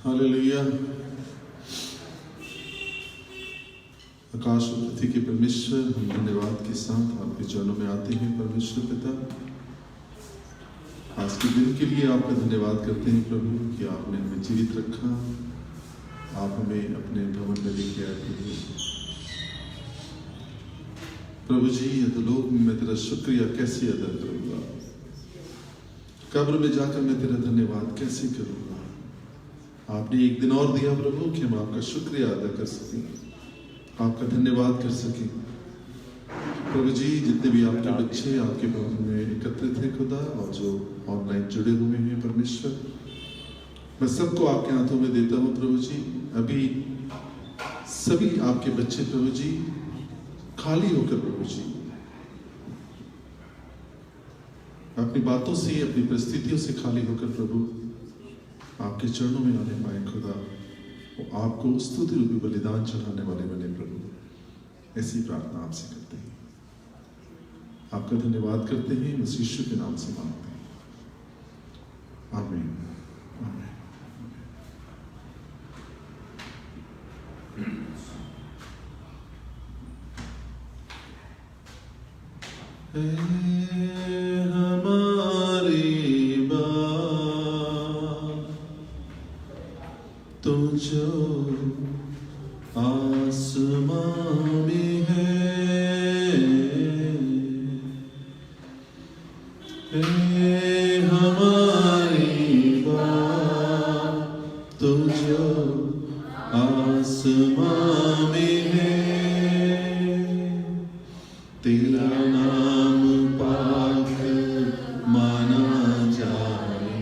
Hallelujah. आकाश और पृथ्वी के परमेश्वर, हम धन्यवाद के साथ आपके चरणों में आते हैं परमेश्वर पिता। आज के दिन के लिए आपका धन्यवाद करते हैं प्रभु कि आपने हमें जीवित रखा, आप हमें अपने भवन में लेके आए प्रभु जी। अधोलोक में मैं तेरा शुक्रिया कैसे अदा करूंगा, कब्र में जाकर मैं तेरा धन्यवाद कैसे करूंगा। आपने एक दिन और दिया प्रभु कि हम आपका शुक्रिया अदा कर सकें, आपका धन्यवाद कर सकें प्रभु जी। जितने भी आपके बच्चे आपके भवन में एकत्रित हैं खुदा, और जो ऑनलाइन जुड़े हुए हैं परमेश्वर, मैं सबको आपके हाथों में देता हूं प्रभु जी। अभी सभी आपके बच्चे प्रभु जी खाली होकर प्रभु जी अपनी बातों से, अपनी परिस्थितियों से खाली होकर प्रभु आपके चरणों में आने पाए खुदा, वो आपको स्तुति रूपी बलिदान चढ़ाने वाले बने प्रभु। ऐसी प्रार्थना आपसे करते हैं, आपका धन्यवाद करते हैं, मसीह यीशु के नाम से मांगते हैं, आमीन आमीन। हमारी बात तो जो आसमां में है, हमारी बात तो जो आसमां में है। तेरा नाम पाक माना जाए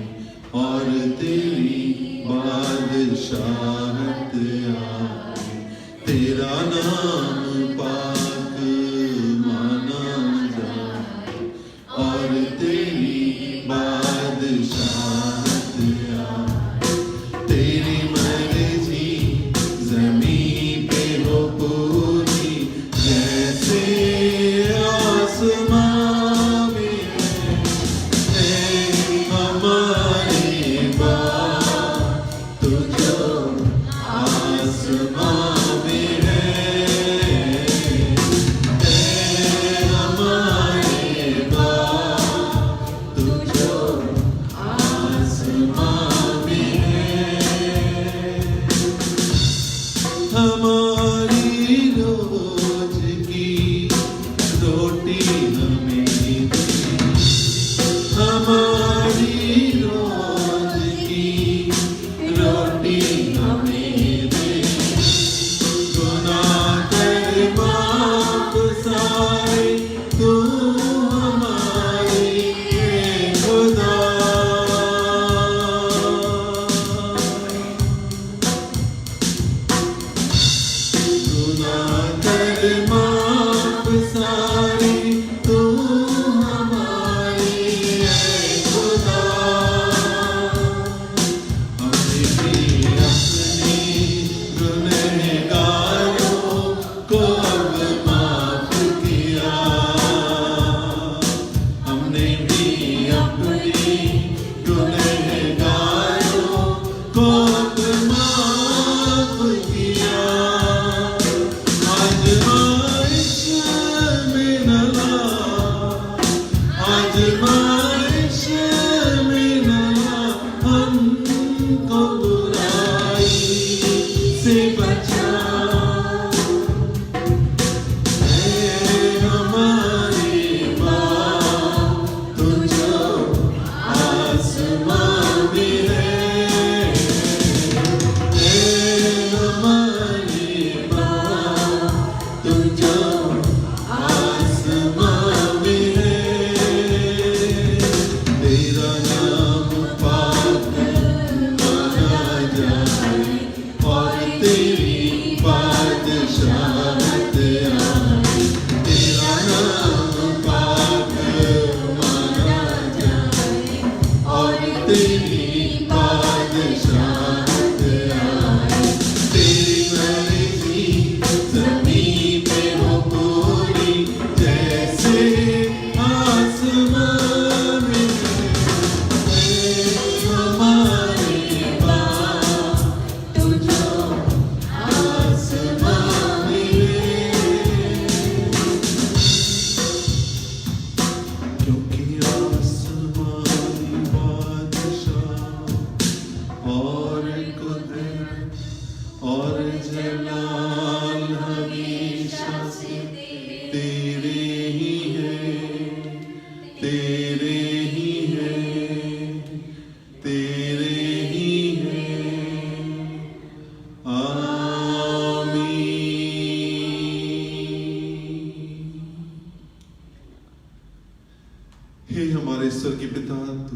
और तेरी बादशाहत आए। तेरा नाम पाक माना जाए और तेरी बादशाहत आए। तेरी मर्जी ज़मीन पे हो पूरी, जैसे आसमां में है। हमारी बात तो जो आसमां में है, हमारी बात तो जो आसमां में है। हमारी रोज की रोटी हमें दे, हमारी रोज की रोटी हमें दे। गुनाह कर माफ सारे तू हमारे खुदा। गुनाह कर माफ सारे तू हमारे खुदा। हमने भी अपने गुनहगारों को अब माफ किया। हमने भी अपने गुनहगारों को अब माफ किया। आजमाइश में न ला, आजमाइश में न ला, हमको बुराई से बचा। हमारी बात तो जो आसमां में है, हमारी बात तो जो आसमां में है। तेरा नाम पाक माना जाए और तेरी बादशाहत आए। तेरा नाम पाक माना जाए और तेरी बादशाहत आए। तेरी मर्जी ज़मीन पे हो पूरी, जैसे आसमां में है। हमारी बात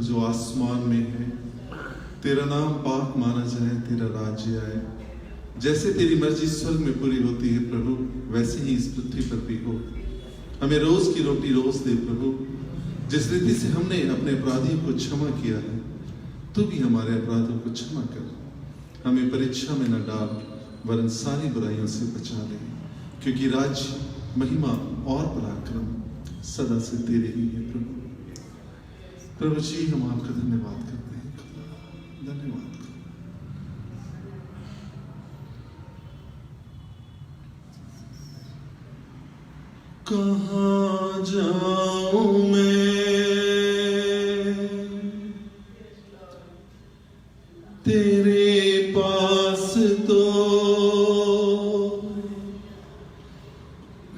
जो आसमान में है, तेरा नाम पाक माना जाए, तेरा राज्य आए। जैसे तेरी मर्जी स्वर्ग में पूरी होती है प्रभु, वैसे ही इस पृथ्वी पर भी हो। हमें रोज की रोटी रोज दे प्रभु। जिस रीति से हमने अपने अपराधियों को क्षमा किया है, तू भी हमारे अपराधों को क्षमा कर। हमें परीक्षा में न डाल, वरन सारी बुराइयों से बचा ले, क्योंकि राज्य, महिमा और पराक्रम सदा से तेरे ही है प्रभु। प्रभु जी, हम आपका धन्यवाद करते हैं, धन्यवाद। कहाँ जाऊं मैं, तेरे पास तो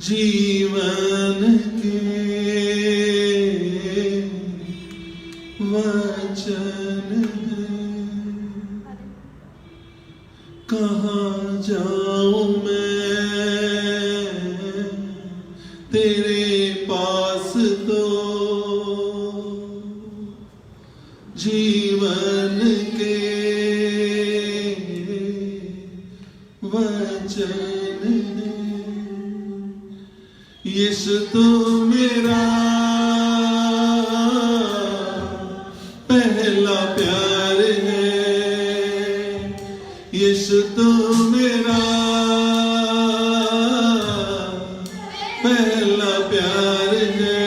जीवन के वचन है। कहाँ जाऊं मैं, तेरे पास तो जीवन के वचन है। यीशु तो मेरा पहला प्यार है। यीशु तो मेरा पहला प्यार है।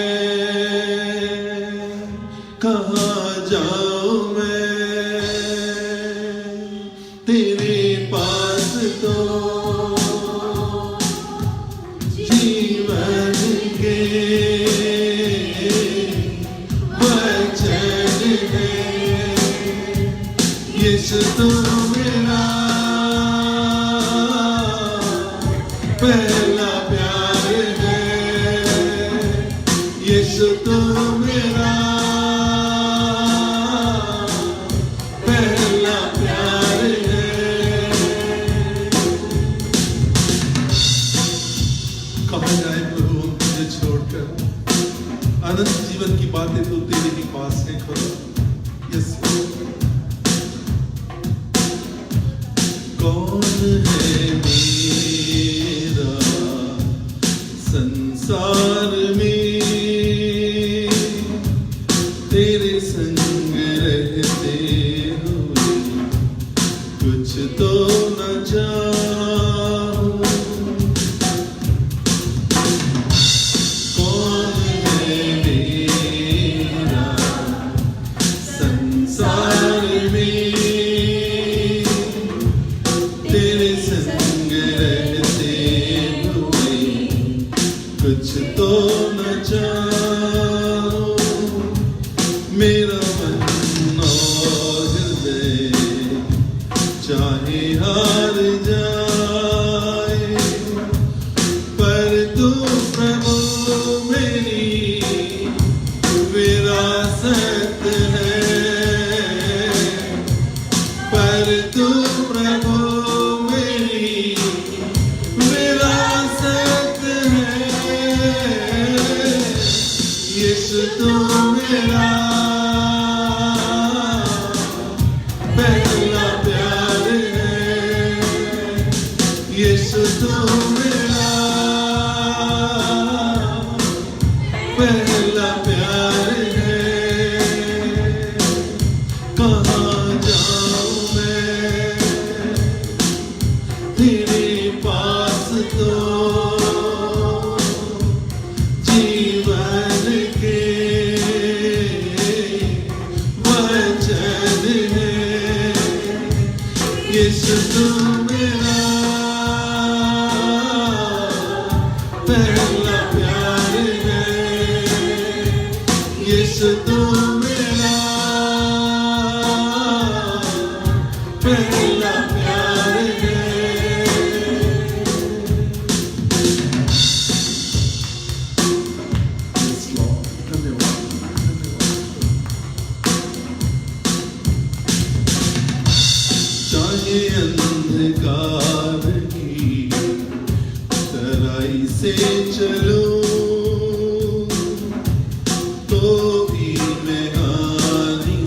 कहाँ जाऊं मैं, तेरे पास तो जीवन के वचन है। यीशु तो मेरा पहला प्यार है। यीशु तो मेरा पहला प्यार है। कहाँ जाए प्रभु हम तुझे छोड़कर, अनंत जीवन की बातें तो तेरे ही पास है खुदा। यस, कौन है मेरा संसार में, तेरे संग रहते हुए कुछ तो न चाहूं। कौन है मेरा संसार में, तेरे संग रहते हुए कुछ तो न चाहूं। मेरा मन और हृदय चाहे हार जाए, पर तू प्रभु मेरी विरासत है। पर तू प्रभु मेरी विरासत है। यीशु तू मेरा पहला प्यार है। यीशु तू मेरा पहला प्यार है। कहाँ जाऊं मैं, तेरे पास तो जीवन के वचन है। यीशु तू मेरा पहला प्यार है। यीशु तू मेरा पहला प्यार है। धन्यवाद, चाहे अंधकार की तराई से चलो, तो भी मैं हारी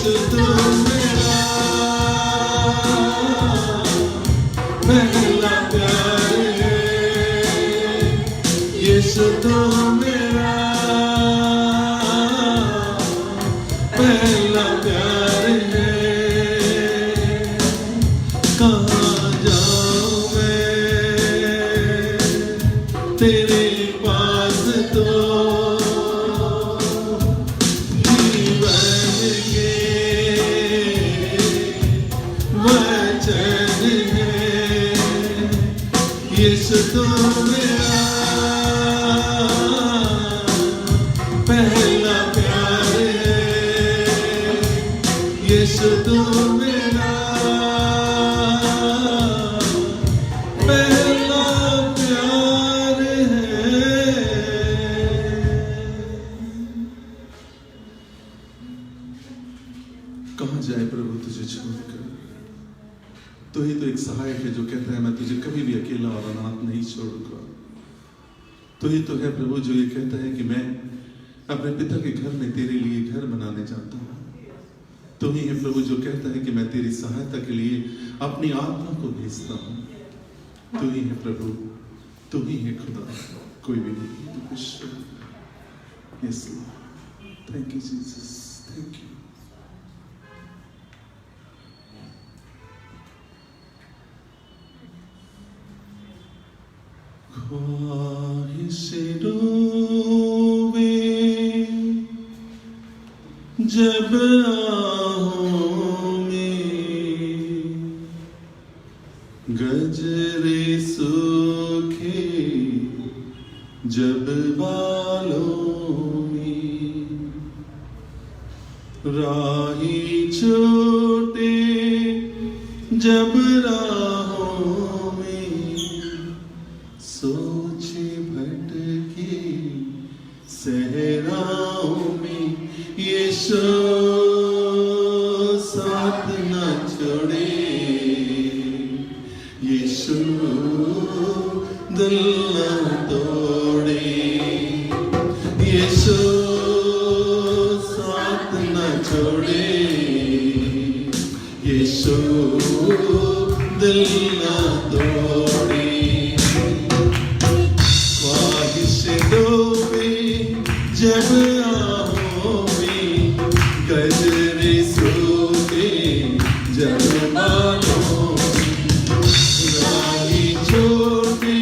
यीशु तू मेरा पहला प्यार है, यीशु तू मेरा पहला प्यार है। कहाँ जाऊं मैं तेरे पास तो जीवन के वचन है, यीशु तू मेरा पहला प्यार है, यीशु तू मेरा पहला प्यार है। कहाँ जाए प्रभु तुझे छोड़कर, तू ही तो एक सहायक है जो कहता है मैं तुझे कभी भी अकेला और अनाथ नहीं छोड़ूंगा। तू ही तो है प्रभु जो ये कहता है कि मैं अपने पिता के घर में तेरे लिए घर बनाने जाता हूँ। तू ही है प्रभु जो कहता है कि मैं तेरी सहायता के लिए अपनी आत्मा को भेजता हूँ। तू ही है प्रभु, तू ही है खुदा, कोई भी नहीं। तू ईश्वर। Yes lord, thank you Jesus, thank you. ख्वाहिशें डूबे जब आहों में, गजरे सूखे जब बालों में, राही छोटे जब राहों में, सोचे भटके सहराओं में, यीशु साथ न छोड़े, यीशु दिल न तोड़े, यीशु साथ न छोड़े, यीशु दिल न तोड़े। ख्वाहिशें डूबे जब आहों में, गजरे सूखे जब बालों में, राही छोटे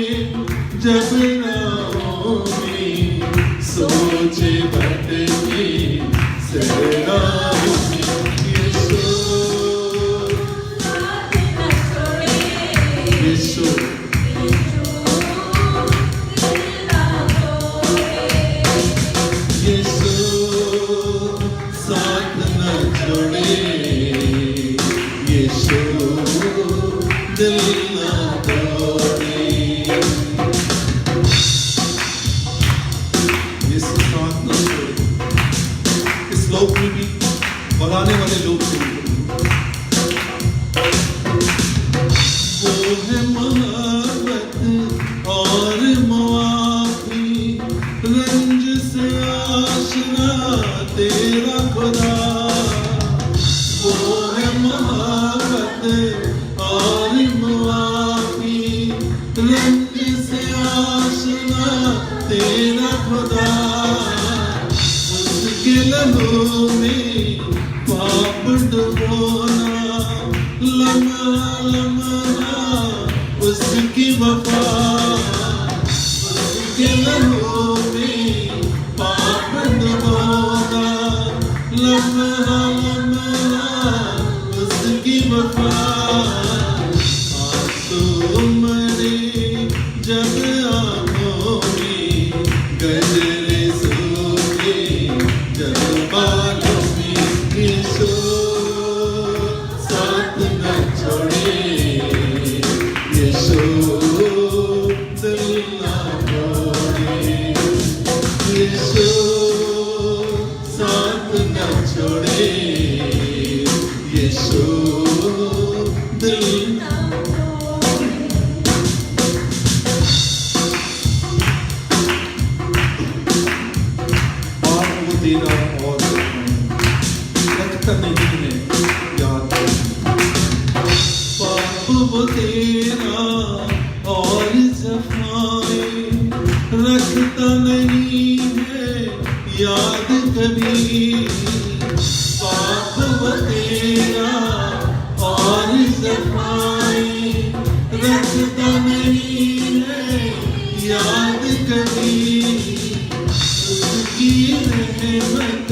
जब राहों में, सोचे भटके सहराओं में, यीशु यीशु साथ न छोड़े, यीशु दिल न तोड़े। यीशु साथ न छोड़े। इस लोक में भी और आने वाले लोग भी वो है मोहब्बत और मुआफी, रंज से आशना तेरा खुदा। वो है मोहब्बत और मुआफी, रंज से आशना तेरा खुदा। उसके लहू में पाप डुबोना, लम्हा लम्हा उसकी वफा। उसके लहू में पाप डुबोना, लम्हा लम्हा उसकी वफा। आंसू मरे जब आँखों में, गजरे सूखे जब बालों में, यीशु साथ न छोड़े, यीशु दिल न तोड़े, यीशु साथ न छोड़े, यीशु दिल न तोड़े। आप वो देना और ऐसा नहीं है याद पाप वो तेरा और सफाई रखता नहीं है याद कभी पाप वो तेरा और सफाई रखता नहीं है याद कभी उसकी रहमत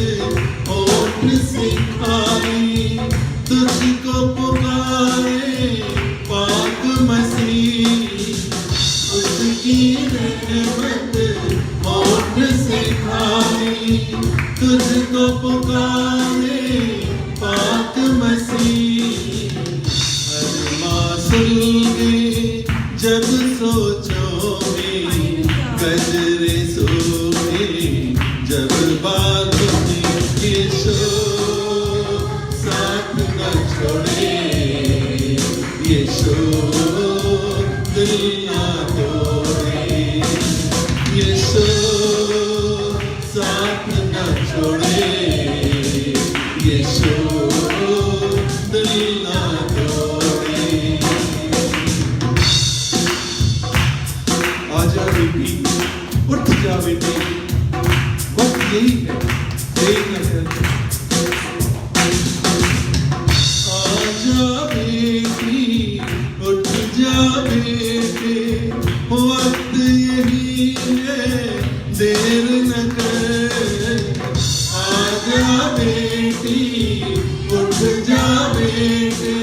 होठ से आई तुझको पुकारे पाक मसीह उसकी रहमत होठ से आई तुझको पुकारे पाक मसीह हर मासूल में जब सोचोगे गजरे सोए जब बालों में यीशु साथ न छोड़े यीशु दिल ना तोड़े यीशु साथ न छोड़े यीशु दिल ना तोड़े आजा बेटी उठ जा बेटी वक्त यही है आजा बेटी उठ जा बेटे वक्त यही है देर न कर आजा बेटी उठ जा बेटे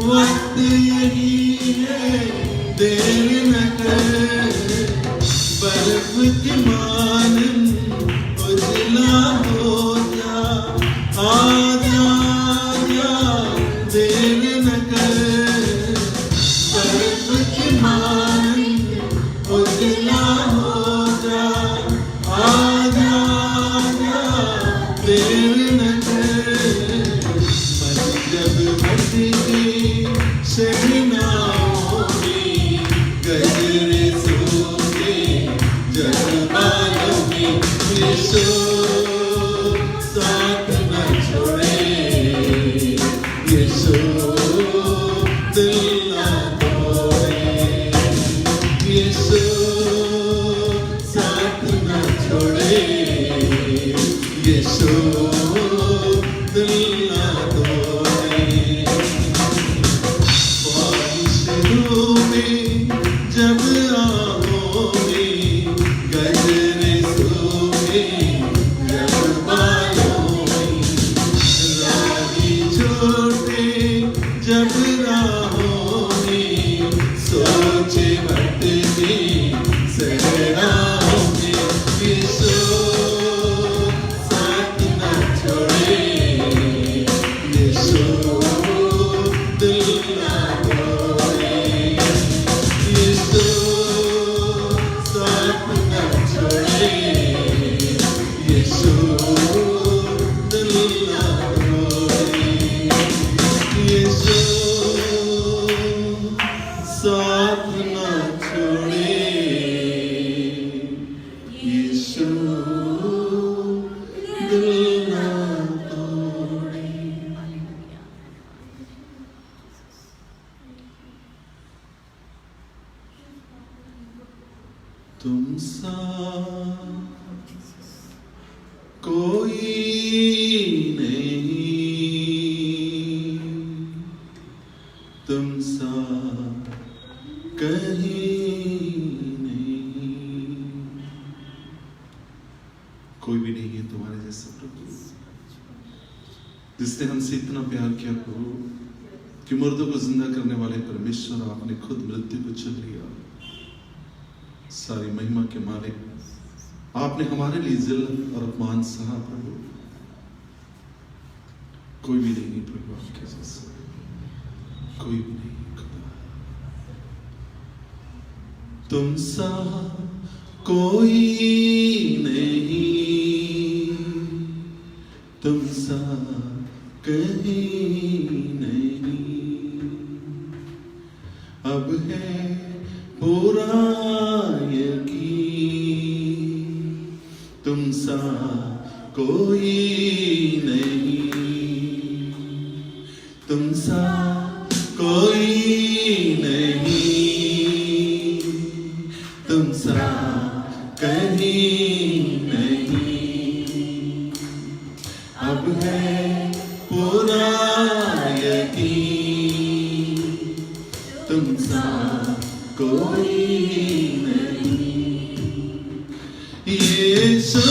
वक्त यही है देर न कर बर्फ की मानन उजला हो जा आजा देर न कर बर्फ की मानन उजला हो जा आजा देर न कर मन जब भटके शहनाओं में गजरे सोते जज्बातों में यीशु साथ न छोड़े यीशु दिल ना तोड़े यीशु साथ न छोड़े यीशु दिल ना तोड़े ख्वाहिशों में जब आँखों में गजरे सोए जब बालों में राही छोटे जब राहों में सोचे भटके सहराओं में यीशु साथ न छोड़े यीशु दिल ना तोड़े यीशु साथ न छोड़े यीशु दिल ना तोड़े यीशु साथ न छोड़े यीशु दिल ना तोड़े तुम सा कोई नहीं तुम सा कहीं नहीं कोई भी नहीं है तुम्हारे जैसा प्रभु जिसने हमसे इतना प्यार किया प्रभु कि मुर्दों को जिंदा करने वाले परमेश्वर आपने खुद मृत्यु को चल लिया सारी महिमा के मालिक आपने हमारे लिए जिल्लत और अपमान सहा प्रभु कोई भी नहीं प्रभु आपके जैसा कोई भी नहीं खुदा तुम सा कोई नहीं तुम सा कहीं नहीं अब है पूरा यकीन तुम सा कोई नहीं तुम सा कोई नहीं, तुम सा कहीं नहीं, अब है पूरा यकीन, तुम सा कोई नहीं। यीशु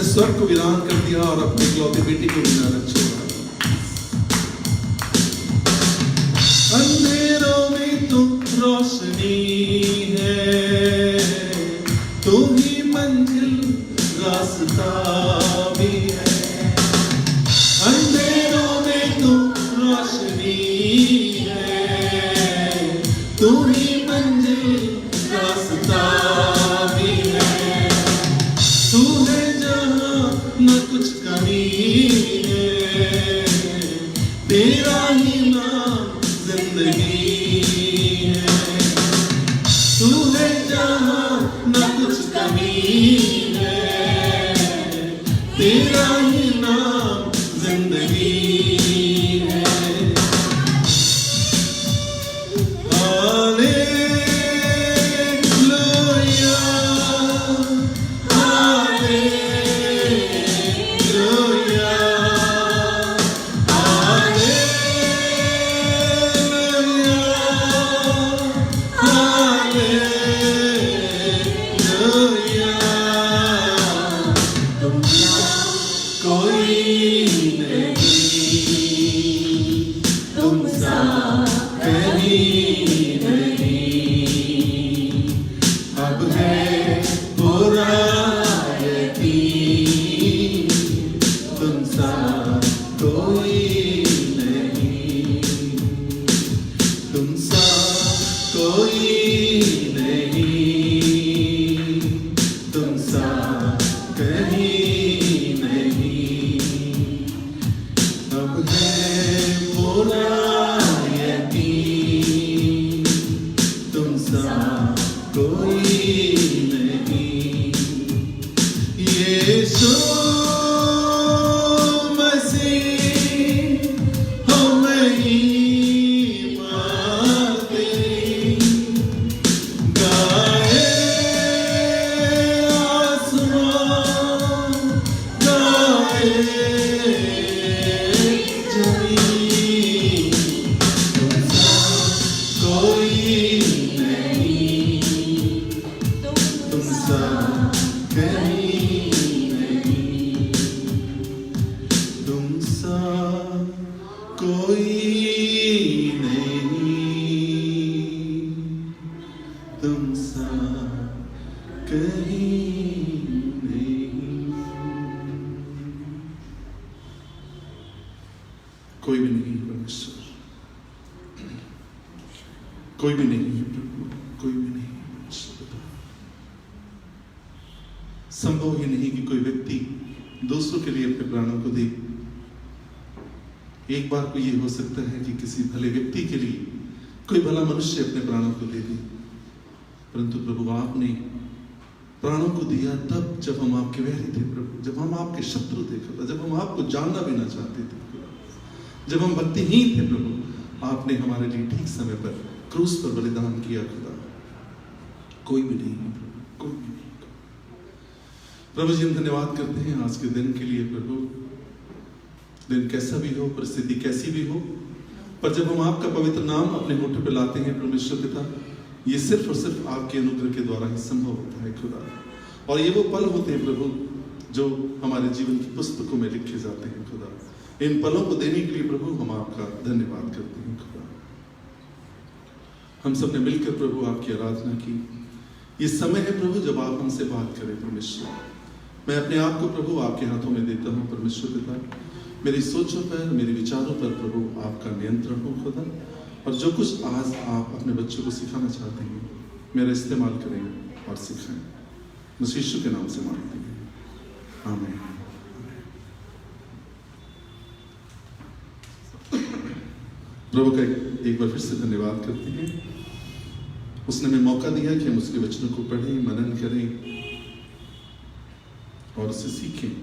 स्वर्ग को वीरान कर दिया और अपने इकलौते बेटी को भी ना छोड़ा। अंधेरों में तू रोशनी है, तू ही मंजिल रास्ता भी है। अंधेरों में तू रोशनी है, तू ही मंजिल रास्ता भी है। तू है न कुछ कमी है, तेरा ही नाम जिंदगी है। तू है जहां न कुछ कमी है, तेरा ही नाम जिंदगी है। कोई भी नहीं है परमेश्वर, कोई भी नहीं है प्रभु, कोई भी नहीं है परमेश्वर। संभव ही नहीं कि कोई व्यक्ति दूसरों के लिए अपने प्राणों को दे। एक बार को ये हो सकता है कि किसी भले व्यक्ति के लिए कोई भला मनुष्य अपने प्राणों को दे दे, परंतु प्रभु आपने प्राणों को दिया तब जब हम आपके वैरी थे प्रभु, जब हम आपके शत्रु थे खुदा, जब हम आपको जानना भी ना चाहते थे खुदा, जब हम भक्तिहीन थे प्रभु, आपने हमारे लिए ठीक समय पर क्रूस पर बलिदान किया खुदा। कोई भी नहीं है प्रभु, कोई भी नहीं। प्रभु जी हम धन्यवाद करते हैं आज के दिन के लिए प्रभु। दिन कैसा भी हो, परिस्थिति कैसी भी हो, पर जब हम आपका पवित्र नाम अपने होठों पे लाते हैं परमेश्वर पिता, ये सिर्फ और सिर्फ आपके अनुग्रह के द्वारा ही संभव होता है खुदा। और ये वो पल होते हैं प्रभु जो हमारे जीवन की पुस्तकों में लिखे जाते हैं खुदा। इन पलों को देने के लिए प्रभु हम आपका धन्यवाद करते हैं खुदा। हम सब ने मिलकर प्रभु आपकी आराधना की। ये समय है प्रभु जब आप हमसे बात करें परमेश्वर। मैं अपने आप को प्रभु आपके हाथों में देता हूँ परमेश्वर पिता। मेरी सोचों पर, मेरे विचारों पर प्रभु आपका नियंत्रण हो खुदा। और जो कुछ आज आप अपने बच्चों को सिखाना चाहते हैं, मेरा इस्तेमाल करें और सिखाएं। मसीह यीशु के नाम से मांगते हैं, आमीन। प्रभु का एक बार फिर से धन्यवाद करते हैं। उसने हमें मौका दिया कि हम उसके वचनों को पढ़ें, मनन करें और उसे सीखें।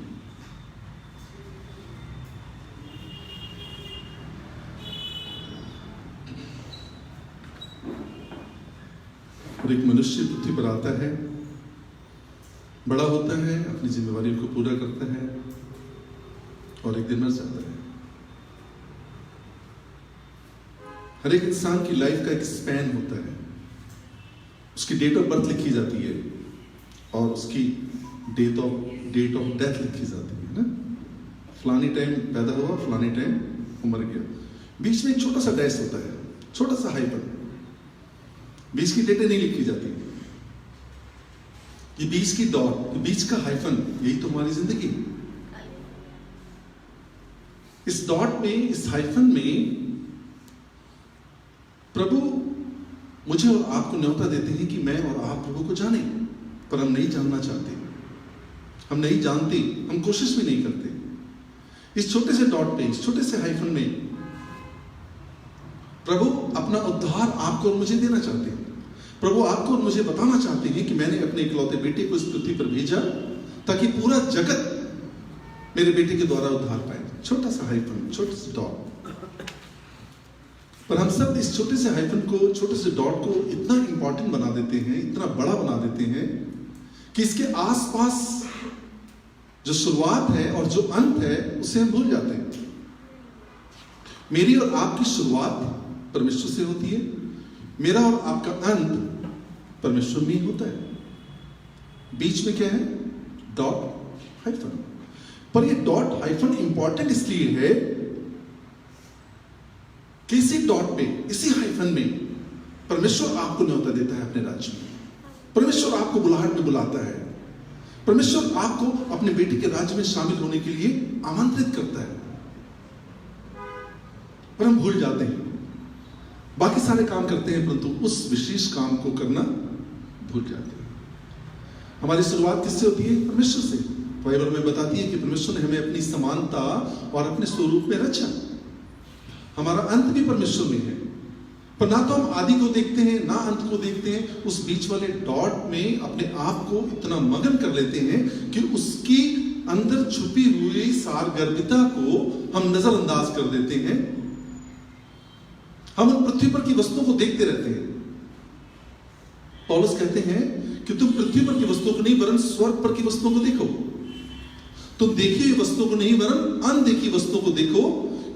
और एक मनुष्य पृथ्वी पर आता है, बड़ा होता है, अपनी जिम्मेदारियों को पूरा करता है और एक दिन मर जाता है। हर एक इंसान की लाइफ का एक स्पैन होता है। उसकी डेट ऑफ बर्थ लिखी जाती है और उसकी डेट ऑफ डेथ लिखी जाती है ना। फलानी टाइम पैदा हुआ, फलानी टाइम वो मर गया। बीच में एक छोटा सा डैश होता है, छोटा सा हाइफन। बीच की डेटें नहीं लिखी जाती। ये बीच की डॉट, बीच का हाइफन, यही तो हमारी जिंदगी। इस डॉट में, इस हाइफन में प्रभु मुझे और आपको न्योता देते हैं कि मैं और आप प्रभु को जाने, पर हम नहीं जानना चाहते, हम नहीं जानते, हम कोशिश भी नहीं करते। इस छोटे से डॉट पे, इस छोटे से हाइफन में प्रभु अपना उद्धार आपको और मुझे देना चाहते हैं। प्रभु आपको और मुझे बताना चाहते हैं कि मैंने अपने इकलौते बेटे को इस पृथ्वी पर भेजा ताकि पूरा जगत मेरे बेटे के द्वारा उद्धार पाए। छोटा सा हाइफन, छोटा सा डॉट। पर हम सब इस छोटे से हाइफन को, छोटे से डॉट को इतना इंपॉर्टेंट बना देते हैं, इतना बड़ा बना देते हैं कि इसके आसपास जो शुरुआत है और जो अंत है उसे हम भूल जाते हैं। मेरी और आपकी शुरुआत परमेश्वर से होती है, मेरा और आपका अंत परमेश्वर में ही होता है। बीच में क्या है? Dot hyphen. पर ये डॉट हाइफन इंपॉर्टेंट इसलिए है कि इसी डॉट पे, इसी हाइफन में परमेश्वर आपको न्योता देता है अपने राज्य में। परमेश्वर आपको बुलाहट में बुलाता है। परमेश्वर आपको अपने बेटे के राज्य में शामिल होने के लिए आमंत्रित करता है। पर हम भूल जाते हैं, बाकी सारे काम करते हैं, परंतु उस विशेष काम को करना भूल जाते हैं। हमारी शुरुआत किससे होती है? परमेश्वर से। बाइबल में बताती है कि परमेश्वर ने हमें अपनी समानता और अपने स्वरूप में रचा। हमारा अंत भी परमेश्वर में है, पर ना तो हम आदि को देखते हैं ना अंत को देखते हैं। उस बीच वाले डॉट में अपने आप को इतना मगन कर लेते हैं कि उसकी अंदर छुपी हुई सारगर्भिता को हम नजरअंदाज कर देते हैं। हम उन पृथ्वी पर की वस्तुओं को देखते रहते हैं। पौलुस कहते हैं कि तुम पृथ्वी पर की वस्तुओं को नहीं वरन स्वर्ग पर की वस्तुओं को देखो। तुम देखी हुई वस्तुओं को नहीं वरन अनदेखी वस्तुओं को देखो,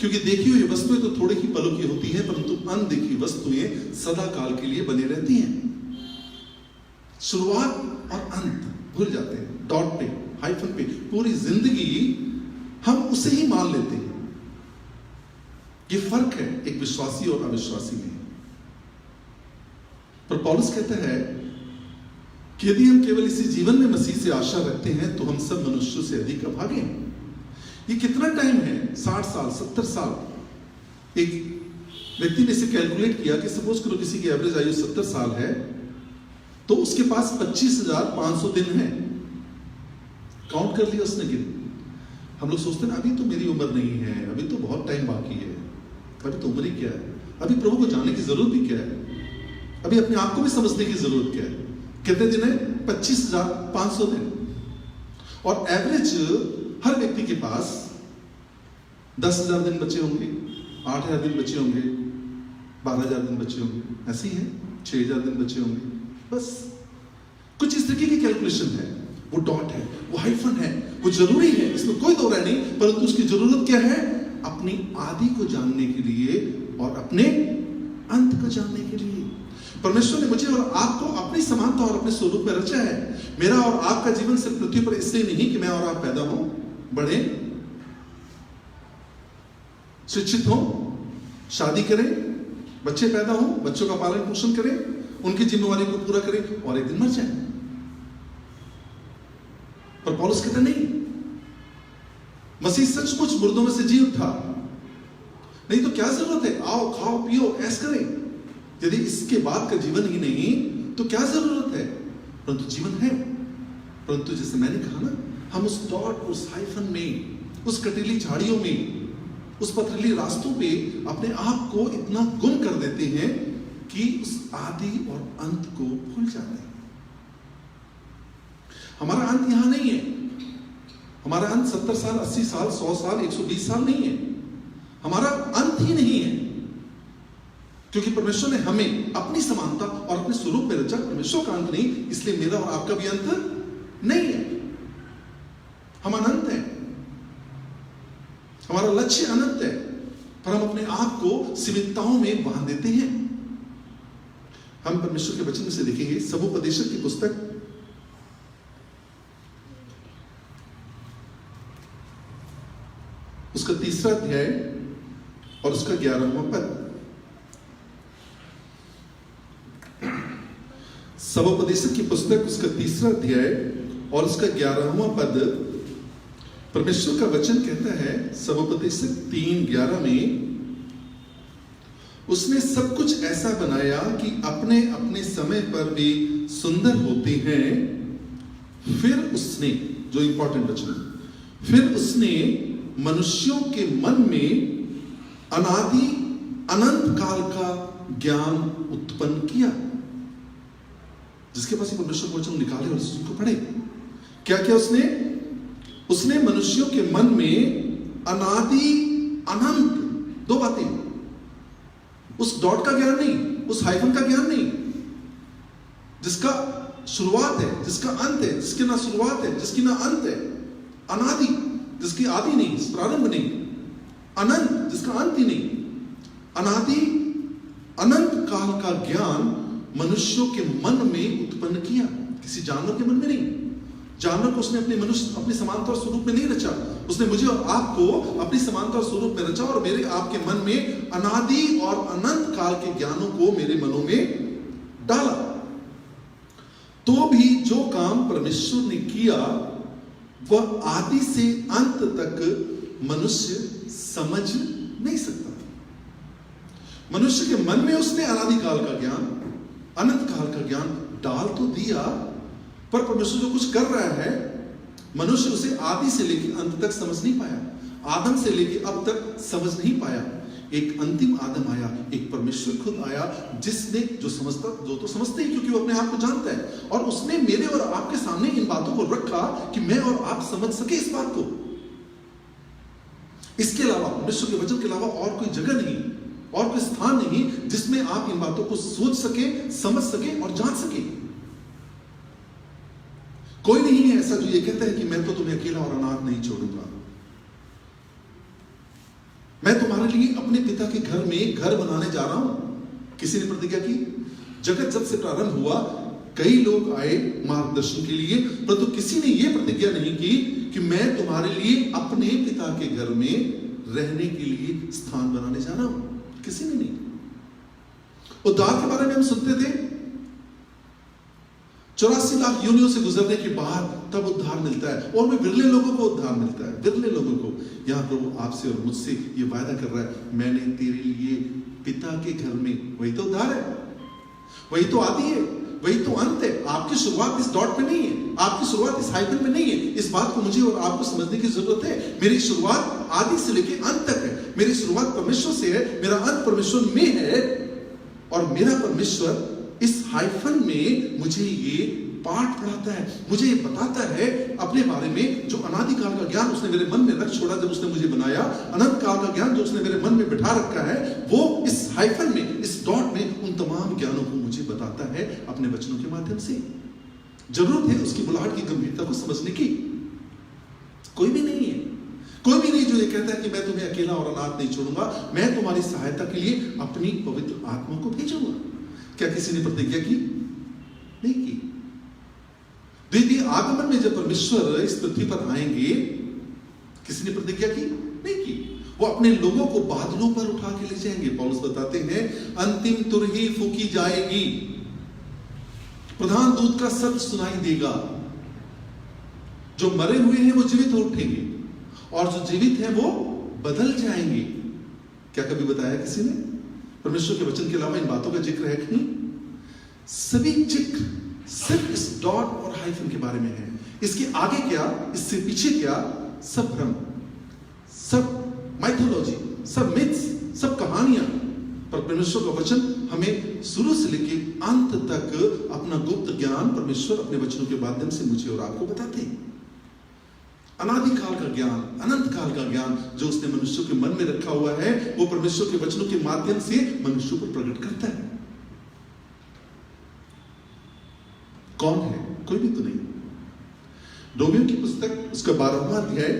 क्योंकि देखी हुई वस्तुएं तो थोड़े ही पलों की होती हैं, परंतु अनदेखी वस्तुएं सदा काल के लिए बनी रहती हैं। शुरुआत और अंत भूल जाते हैं। डॉट पे, हाइफन पे पूरी जिंदगी हम उसे ही मान लेते हैं। ये फर्क है एक विश्वासी और अविश्वासी में। पर पौलुस कहता है कि यदि हम केवल इसी जीवन में मसीह से आशा रखते हैं तो हम सब मनुष्यों से अधिक अभागे हैं। ये कितना टाइम है? 60 साल, 70 साल। एक व्यक्ति ने इसे कैलकुलेट किया कि सपोज करो किसी की एवरेज आयु 70 साल है, तो उसके पास 25,500 दिन है। काउंट कर लिया उसने कि हम लोग सोचते हैं अभी तो मेरी उम्र नहीं है, अभी तो बहुत टाइम बाकी है, अभी तो उम्र ही क्या है, अभी प्रभु को जानने की जरूरत भी क्या है, अभी अपने आप को भी समझने की जरूरत क्या है। कितने दिन है? 25,500 दिन। और एवरेज हर व्यक्ति के पास 10,000 दिन बचे होंगे, 8,000 दिन बचे होंगे, 12,000 दिन बचे होंगे, ऐसे ही है, 6,000 दिन बचे होंगे। बस कुछ इस तरीके की कैलकुलेशन है। वो डॉट है, वो हाइफन है, वो जरूरी है, इसमें कोई दो राय नहीं, परंतु उसकी जरूरत क्या है? अपनी आदि को जानने के लिए और अपने अंत को जानने के लिए। परमेश्वर ने मुझे और आपको अपनी समानता और अपने स्वरूप में रचा है। मेरा और आपका जीवन सिर्फ पृथ्वी पर इसलिए नहीं कि मैं और आप पैदा हो, बढ़े, शिक्षित हो, शादी करें, बच्चे पैदा हो, बच्चों का पालन पोषण करें, उनकी जिम्मेवारी को पूरा करें और एक दिन मर जाए। पर पौलुस कहता नहीं, मसीह सचमुच मुर्दों में से जी उठा, नहीं तो क्या जरूरत है, आओ खाओ पियो ऐश करें। यदि इसके बाद का जीवन ही नहीं तो क्या जरूरत है। परंतु जीवन है। परंतु जैसे मैंने कहा ना, हम उस डॉट, उस हाइफन में, उस कटीली झाड़ियों में, उस पथरीली रास्तों पे अपने आप को इतना गुम कर देते हैं कि उस आदि और अंत को भूल जाते हैं। हमारा अंत यहां नहीं है। हमारा अंत 70 साल, 80 साल, 100 साल, 120 साल नहीं है। हमारा अंत ही नहीं है, क्योंकि परमेश्वर ने हमें अपनी समानता और अपने स्वरूप में रचा। परमेश्वर का अंत नहीं, इसलिए मेरा और आपका भी अंत नहीं है। हम अनंत हैं, हमारा लक्ष्य अनंत है, पर हम अपने आप को सीमितताओं में बांध देते हैं। हम परमेश्वर के वचन में से देखेंगे, सबोपदेशक की पुस्तक उसका 3रा अध्याय और उसका 11वां पद। सबोपदेशक की पुस्तक उसका 3रा अध्याय और उसका 11वां पद। परमेश्वर का वचन कहता है, सबोपदेशक 3:11 में, उसने सब कुछ ऐसा बनाया कि अपने अपने समय पर वे सुंदर होते हैं। फिर उसने, जो इंपॉर्टेंट वचन, फिर उसने मनुष्यों के मन में अनादि अनंत काल का ज्ञान उत्पन्न किया। जिसके पास ये परमेश्वर का वचन निकाले और उसको पढ़े। क्या क्या उसने मनुष्यों के मन में अनादि अनंत, 2 बातें, उस डॉट का ज्ञान नहीं, उस हाइफन का ज्ञान नहीं, जिसका शुरुआत है, जिसका अंत है, जिसकी ना शुरुआत है, जिसकी ना अंत है, अनादि, जिसकी आदि नहीं, प्रारंभ नहीं, अनंत, जिसका अंत ही नहीं, अनादि अनंत काल का ज्ञान मनुष्यों के मन में उत्पन्न किया। किसी जानवर के मन में नहीं। जानवर को उसने अपनी समानता और स्वरूप में नहीं रचा। उसने मुझे और आपको अपनी समानता और स्वरूप में रचा और मेरे आपके मन में अनादि और अनंत काल के ज्ञानों को मेरे मनों में डाला। तो भी जो काम परमेश्वर ने किया वह आदि से अंत तक मनुष्य समझ नहीं सकता। मनुष्य के मन में उसने अनादि काल का ज्ञान, अनंत काल का ज्ञान डाल तो दिया, पर परमेश्वर जो कुछ कर रहा है, मनुष्य उसे आदि से लेकर अंत तक समझ नहीं पाया। आदम से लेकर अब तक समझ नहीं पाया। एक अंतिम आदम आया, एक परमेश्वर खुद आया, जिसने जो तो समझते ही, क्योंकि वो अपने आप को जानता है, और उसने मेरे और आपके सामने इन बातों को रखा कि मैं और आप समझ सके इस बात को। इसके अलावा, परमेश्वर के वचन के अलावा और कोई जगह नहीं, और कोई स्थान नहीं जिसमें आप इन बातों को सोच सके, समझ सके और जान सके। कोई नहीं है ऐसा जो ये कहता है कि मैं तो तुम्हें अकेला और अनाथ नहीं छोड़ूंगा। मैं तुम्हारे लिए अपने पिता के घर में घर बनाने जा रहा हूं। किसी ने प्रतिज्ञा की। जगत जब से प्रारंभ हुआ, कई लोग आए मार्गदर्शन के लिए, परंतु किसी ने यह प्रतिज्ञा नहीं की कि मैं तुम्हारे लिए अपने पिता के घर में रहने के लिए स्थान बनाने जा रहा हूं। किसी ने नहीं। उद्धार के बारे में हम सुनते थे, 84 लाख योनियों से गुजरने के बाद तब उद्धार मिलता है, और भी विरले लोगों को उद्धार मिलता है, विरले लोगों को। यहां प्रभु आपसे और मुझसे ये वायदा कर रहा है, मैंने तेरे लिए पिता के घर में, वही तो उद्धार है, वही तो आदि है, वही तो अंत है। आपकी शुरुआत इस डॉट में नहीं है, आपकी शुरुआत इस हाइफन में नहीं है। इस बात को मुझे और आपको समझने की जरूरत है। मेरी शुरुआत आदि से लेकर अंत तक है। मेरी शुरुआत परमेश्वर से है, मेरा अंत परमेश्वर में है, और मेरा परमेश्वर इस हाइफन में मुझे ये पाठ पढ़ाता है, मुझे ये बताता है अपने बारे में। जो अनादिकाल का ज्ञान उसने मेरे मन में रख छोड़ा जब उसने मुझे बनाया, अनंत काल का ज्ञान जो उसने मेरे मन में बिठा रखा है, वो इस हाइफन में, इस डॉट में उन तमाम ज्ञानों को मुझे बताता है अपने वचनों के माध्यम से। जरूरत है उसकी बुलाहट की गंभीरता को समझने की। कोई भी नहीं है, कोई भी नहीं जो जो ये कहता है कि मैं तुम्हें अकेला और अनाथ नहीं छोड़ूंगा, मैं तुम्हारी सहायता के लिए अपनी पवित्र आत्मा को भेजूंगा। क्या किसी ने प्रतिज्ञा की? नहीं की। द्वितीय आगमन में जब परमेश्वर इस पृथ्वी पर आएंगे, किसी ने प्रतिज्ञा की? नहीं की। वो अपने लोगों को बादलों पर उठा के ले जाएंगे। पौलुस बताते हैं अंतिम तुरही फूकी जाएगी, प्रधान दूत का शब्द सुनाई देगा, जो मरे हुए हैं वो जीवित हो उठेंगे और जो जीवित हैं वो बदल जाएंगे। क्या कभी बताया किसी ने? परमेश्वर के वचन के अलावा इन बातों का जिक्र है कहीं? सभी जिक्र सिर्फ इस डॉट और हाइफन के बारे में है। इसके आगे क्या, इससे पीछे क्या, सब भ्रम, सब माइथोलॉजी, सब मिथ्स, सब कहानियां। पर परमेश्वर का वचन हमें शुरू से लेके अंत तक अपना गुप्त ज्ञान परमेश्वर अपने वचनों के माध्यम से मुझे और आपको बताते हैं। अनादिकाल का ज्ञान, अनंत काल का ज्ञान जो उसने मनुष्य के मन में रखा हुआ है, वो परमेश्वर के वचनों के माध्यम से मनुष्य को प्रकट करता है। कौन है? कोई भी तो नहीं। रोमियो की पुस्तक उसका 12वां अध्याय,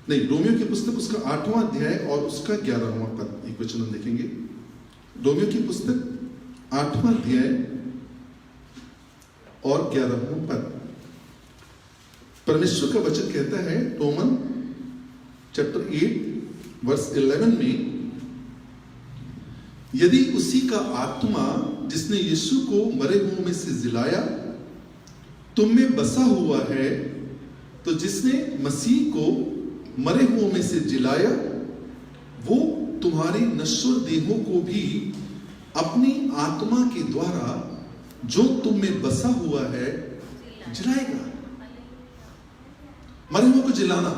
नहीं, रोमियो की पुस्तक उसका 8वां अध्याय और उसका 11वां पद, एक वचन हम देखेंगे। रोमियो की पुस्तक 8वां अध्याय और 11वां पद। परमेश्वर का वचन कहता है, रोमन चैप्टर 8 वर्स 11 में, यदि उसी का आत्मा जिसने यीशु को मरे हुओं में से जिलाया तुम में बसा हुआ है, तो जिसने मसीह को मरे हुओं में से जिलाया वो तुम्हारी नश्वर देहों को भी अपनी आत्मा के द्वारा जो तुम में बसा हुआ है जिलाएगा। मरे हुओं को जिलाना,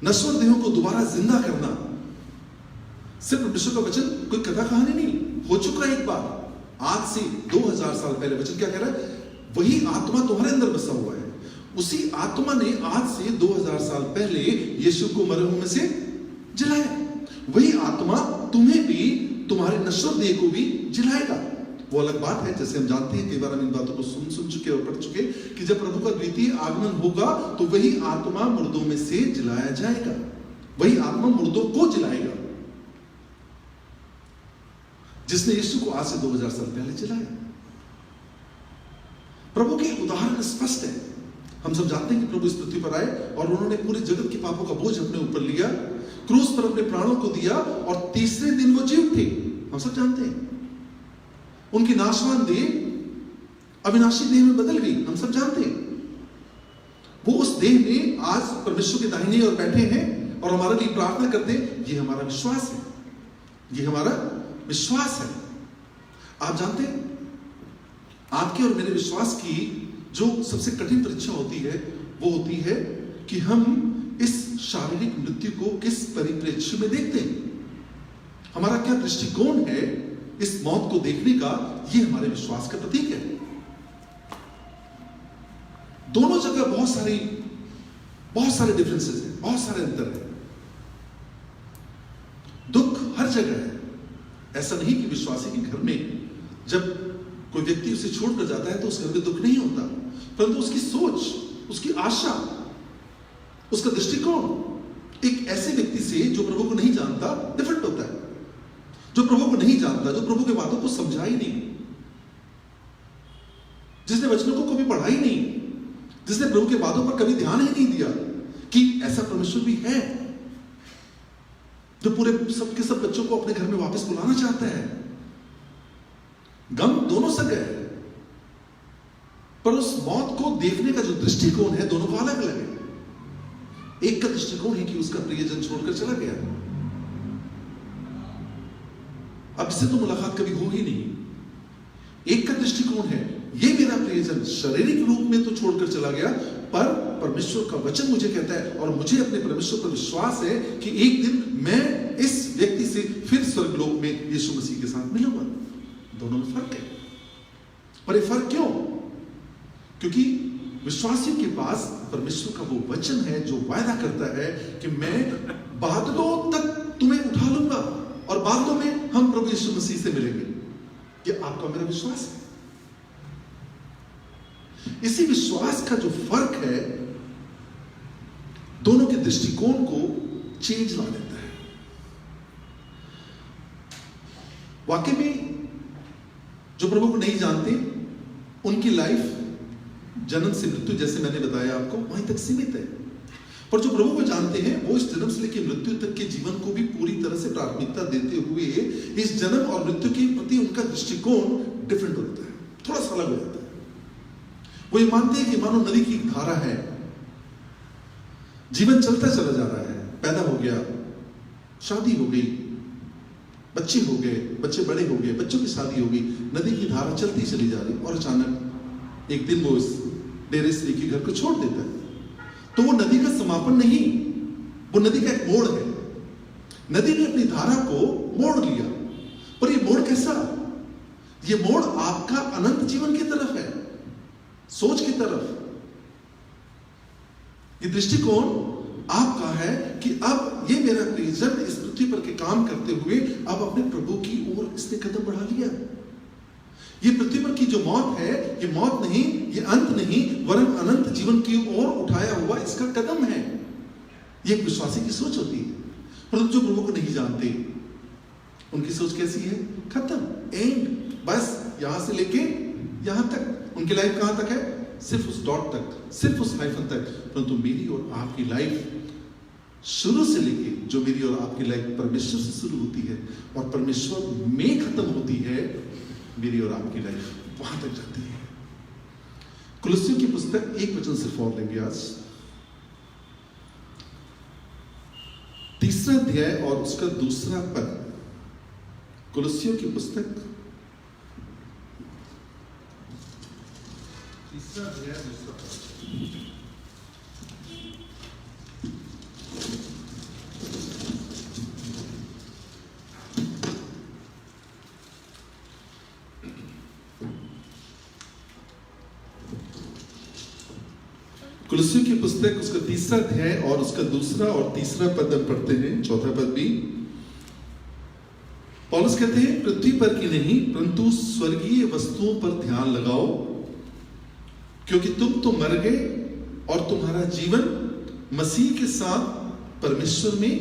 नश्वर देहों को दोबारा जिंदा करना, सिर्फ परमेश्वर का वचन कोई कथा कहानी नहीं, हो चुका एक बार, आज से 2000 साल पहले। वचन क्या कह रहा है? वही आत्मा तुम्हारे अंदर बसा हुआ है। उसी आत्मा ने आज से 2000 साल पहले यीशु को मरे हुए में से जिलाया। वही आत्मा तुम्हें भी, तुम्हारे नश्वर देह को भी जिलाएगा। वो अलग बात है, जैसे हम जानते हैं, कई बार हम इन बातों को सुन चुके और पढ़ चुके, कि जब प्रभु का द्वितीय आगमन होगा तो वही आत्मा मुर्दों में से जिलाया जाएगा। वही आत्मा मुर्दों को जिलाएगा जिसने यीशु को आज से 2000 साल पहले जिलाया। प्रभु के उदाहरण स्पष्ट है। हम सब जानते हैं कि प्रभु इस पृथ्वी पर आए और उन्होंने पूरे जगत के पापों का बोझ अपने ऊपर लिया, क्रूस पर अपने प्राणों को दिया और तीसरे दिन वो जीवित थे। हम सब जानते हैं। उनकी नाशवान देह अविनाशी देह में बदल गई। हम सब जानते हैं। वो उस देह में आज परमेश्वर के दाहिने ओर बैठे हैं और हमारे लिए प्रार्थना करते हैं। ये हमारा विश्वास है, ये हमारा विश्वास है। आप जानते हैं, आपके और मेरे विश्वास की जो सबसे कठिन परीक्षा होती है वो होती है कि हम इस शारीरिक मृत्यु को किस परिप्रेक्ष्य में देखते हैं। हमारा क्या दृष्टिकोण है इस मौत को देखने का, ये हमारे विश्वास का प्रतीक है। दोनों जगह बहुत सारे डिफरेंसेस हैं, बहुत सारे अंतर हैं। दुख हर जगह है। ऐसा नहीं कि विश्वासी के घर में जब कोई व्यक्ति उसे छोड़कर जाता है तो उस घर में दुख नहीं होता, परंतु उसकी सोच, उसकी आशा, उसका दृष्टिकोण एक ऐसे व्यक्ति से जो प्रभु को नहीं जानता डिफरेंट होता है। जो प्रभु को नहीं जानता, जो प्रभु के बातों को समझा ही नहीं, जिसने वचनों को कभी पढ़ा ही नहीं, जिसने प्रभु के बातों पर कभी ध्यान ही नहीं दिया कि ऐसा परमेश्वर भी है जो पूरे सबके सब बच्चों को अपने घर में वापस बुलाना चाहता है। गम दोनों सगे है, पर उस मौत को देखने का जो दृष्टिकोण है दोनों का अलग अलग है। एक का दृष्टिकोण है कि उसका प्रियजन छोड़कर चला गया, अब इससे तो मुलाकात कभी हो ही नहीं। एक का दृष्टिकोण है, ये मेरा प्रियजन शारीरिक रूप में तो छोड़कर चला गया, पर परमेश्वर का वचन मुझे कहता है और मुझे अपने परमेश्वर पर विश्वास है कि एक दिन मैं इस व्यक्ति से फिर स्वर्गलोक में यीशु मसीह के साथ मिलूंगा। दोनों में फर्क है। पर ये फर्क क्यों? क्योंकि विश्वासियों के पास परमेश्वर का वो वचन है जो वायदा करता है कि मैं बादलों तक तुम्हें उठा लूंगा और बादलों में हम प्रभु यीशु मसीह से मिलेंगे। ये आपका मेरा विश्वास है। इसी विश्वास का जो फर्क है दोनों के दृष्टिकोण को चेंज ला देता है। वाकई में जो प्रभु को नहीं जानते उनकी लाइफ जन्म से मृत्यु, जैसे मैंने बताया आपको, वहीं तक सीमित है। पर जो प्रभु को जानते हैं वो इस जन्म से लेकर मृत्यु तक के जीवन को भी पूरी तरह से प्राथमिकता देते हुए इस जन्म और मृत्यु के प्रति उनका दृष्टिकोण डिफरेंट होता है, थोड़ा सा अलग हो जाता है। वो ये मानते हैं कि मानो नदी की एक धारा है, जीवन चलता चला जा रहा है, पैदा हो गया, शादी हो गई, बच्चे हो गए, बच्चे बड़े हो गए, बच्चों की शादी हो गई, नदी की धारा चलती चली जा रही, और अचानक एक दिन वो इस डेरे से लेके घर को छोड़ देता है। तो वो नदी का समापन नहीं, वो नदी का एक मोड़ है। नदी ने अपनी धारा को मोड़ लिया, पर ये मोड़ कैसा? ये मोड़ आपका अनंत जीवन की तरफ है, सोच की तरफ। ये दृष्टिकोण आपका है कि अब ये मेरा प्रियजन इस पृथ्वी पर के काम करते हुए अब अपने प्रभु की ओर इसने कदम बढ़ा लिया। ये पृथ्वी पर की जो मौत है, ये मौत नहीं, ये अंत नहीं, वरन अनंत जीवन की ओर उठाया हुआ इसका कदम है। ये एक विश्वासी की सोच होती है। परंतु जो प्रभु को नहीं जानते उनकी सोच कैसी है? खत्म, एंड, बस यहां से लेके यहां तक। उनकी लाइफ कहां तक है? सिर्फ उस डॉट तक, सिर्फ उस हाइफन तक। परंतु मेरी और आपकी लाइफ शुरू से लेके, जो मेरी और आपकी लाइफ परमेश्वर से शुरू होती है और परमेश्वर में खत्म होती है, मेरी और आपकी लाइफ वहां तक जाती है। कुलुस्सियों की पुस्तक 1 वचन सिर्फ और लेंगे आज, 3 अध्याय और उसका 2 पद। कुलुस्सियों की पुस्तक 3 अध्याय 2 पद। कुलुस्सियों की पुस्तक उसका 3 अध्याय और उसका 2 और 3 पद हम पढ़ते हैं, 4 पद भी। पौलुस कहते हैं, पृथ्वी पर की नहीं परंतु स्वर्गीय वस्तुओं पर ध्यान लगाओ, क्योंकि तुम तो मर गए और तुम्हारा जीवन मसीह के साथ परमेश्वर में